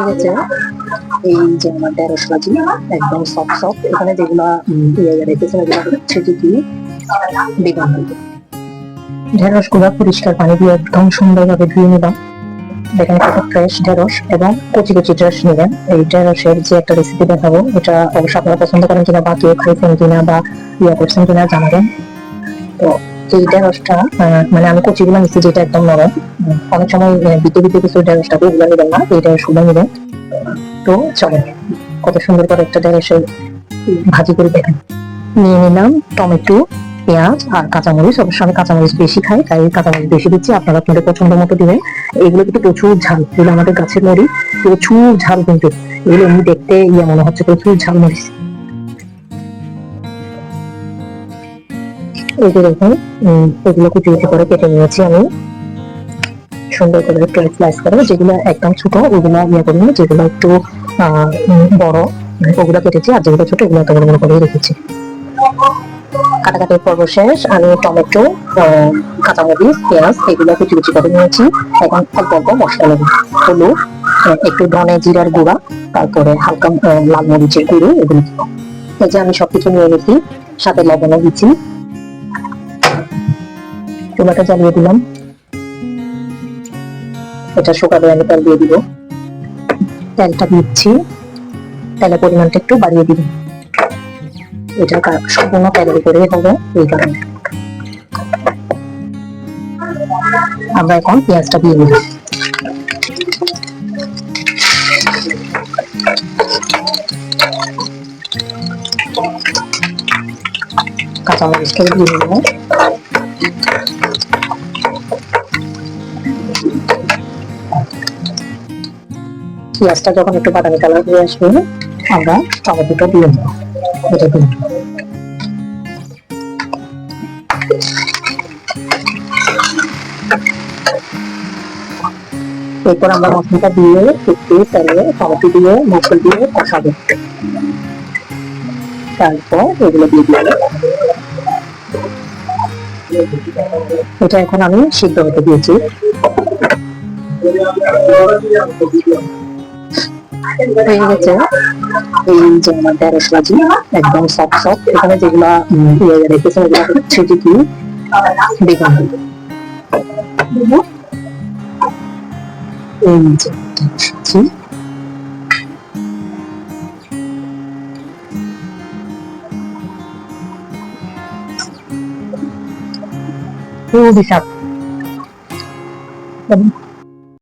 হচ্ছে এই যে আমার ঢেঁড়স ভাজি একদম সফট সফট। এখানে যেগুলা রেখেছে এগুলো ছেটে দিয়ে বেগুন ভাজি। ঢেঁড়স গুলা পরিষ্কার পানি দিয়ে একদম সুন্দরভাবে ধুয়ে নিলাম। দেখেন কত ফ্রেশ ঢেঁড়স এবং কচি কচি ঢেঁড়স নিলেন। এই ঢেঁড়সের যে একটা রেসিপি দেখাবো, এটা অবশ্য আপনারা পছন্দ করেন কিনা বা কেউ খাইছেন কিনা বা করছেন কিনা জানাবেন। তো এই ঢেঁড়সটা মানে আমি কচিগুলো নিচ্ছি যেটা একদম নরম। অনেক সময় বিতে বিতে কিছু ঢেঁড়সটাকে এগুলো নেবেন না, এই ঢেঁড়সগুলো নেবেন। তো চলেন কত সুন্দর করে একটা ঢেঁড়সের ভাজি করে দেখেন। নিয়ে নিলাম টমেটো, পেঁয়াজ আর কাঁচামরিচ। অবশ্য আমি কাঁচামরিচ বেশি খাই, তাই কাঁচামরিচ বেশি দিচ্ছি, আপনারা আপনাদের পছন্দ মতো দিবেন। এগুলো কিন্তু প্রচুর ঝাল, এগুলো আমাদের গাছের মরিচ, প্রচুর ঝাল কিন্তু। এগুলো এমনি দেখতে মনে হচ্ছে প্রচুর ঝাল মরিচ। এই যে দেখুন, এগুলো কুচি কুচি করে কেটে নিয়েছি আমি সুন্দর করে একটু স্লাইস করে। যেগুলো একদম ছোট ওগুলো করি, যেগুলো একটু বড় ওগুলো কেটেছি, আর যেগুলো ছোট ওগুলো বড় বড় করে রেখেছি। কাটাকাটির পর্ব শেষ। আমি টমেটো, কাঁচামরিচ, পেঁয়াজ এগুলো কুচি কুচি করে নিয়েছি। এখন অল্প অল্প মশলা নেব, হলুদ, একটু ধনে জিরার গুঁড়া, তারপরে হালকা লাল মরিচের গুঁড়ো, এগুলো। এই যে আমি সবকিছু নিয়ে নিয়েছি, সাথে লবণও দিচ্ছি। চুলাটা জ্বালিয়ে দিলাম, এটা শুকাবে আমি তেল দিয়ে দিব। তেলটা দিচ্ছি, তেলের পরিমাণটা একটু বাড়িয়ে দিব, এটা সম্পূর্ণ তেলের উপরে হবে। এই কারণে আমরা এখন পেঁয়াজটা দিয়ে দিব। কাঁচামরিচটা দিয়ে দিব। পেঁয়াজটা যখন একটু বাদামি কালার হয়ে আসবে, আমরা টমেটোটা দিয়ে দেবো। এটা দিয়ে এরপর আমরা মশলাটা দিয়ে একটু তেলে টমেটো দিয়ে মশলা দিয়ে কষাবো। তারপর এগুলো দিয়ে দিব। এটা এখন আমি সিদ্ধ হতে দিয়েছি। হয়ে গেছে এই যে আমার ঢেঁড়স ভাজি একদম সফট সফট। এখানে যেগুলা রেখেছে ওগুলো ছেটে দিয়ে বেগুন ভাজি। এই যে ঢেঁড়স ভাজি খুবই স্বাদ।